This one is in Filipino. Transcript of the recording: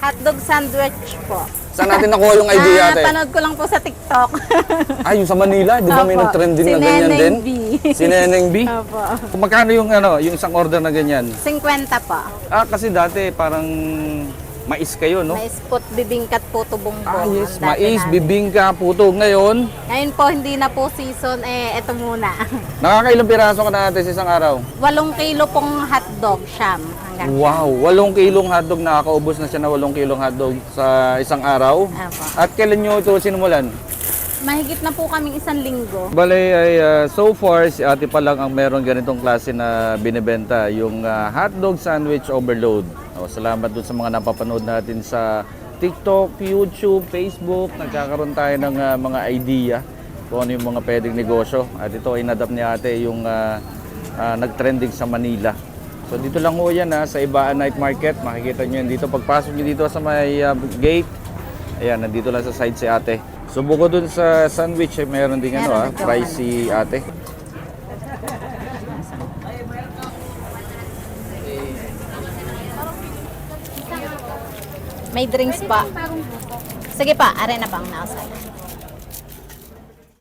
Hotdog sandwich po. Saan natin nakuha yung idea, ate? Panood ko lang po sa TikTok. Yung sa Manila, di ba may Opo. nag-trending Si na ganyan Neneng din? B. Si Neneng B? Opo. Magkano yung yung isang order na ganyan? 50 po. Kasi dati parang mais kayo, no? Mais pot, bibingkat po, tubong-bong. Yes, ang dati mais, namin. bibingka, puto. Ngayon, Ngayon po, hindi na po season, ito muna. nakakailang piraso ka na natin sa isang araw? 8 kilo pong hotdog, siyam. Hanggang Wow, 8 kilong hotdog, nakakaubos na siya na 8 kilong hotdog sa isang araw. Apo. At kailan nyo ito sinimulan? Mahigit na po kaming 1 linggo. Bale ay so far si ate pa lang ang meron ganitong klase na binibenta, yung hotdog sandwich overload. Salamat dun sa mga napapanood natin sa TikTok, YouTube, Facebook. Nagkakaroon tayo ng mga idea kung ano yung mga pwedeng negosyo. At ito ay inadapt ni ate yung nag-trending sa Manila. So dito lang ho yan sa Ibaan Night Market. Makikita nyo yan dito. Pagpasok nyo dito sa may gate, ayan, nandito lang sa side si ate. So bukod dun sa sandwich, mayroon din fries si ate. May drinks pa. Sige pa, are na pang nasa.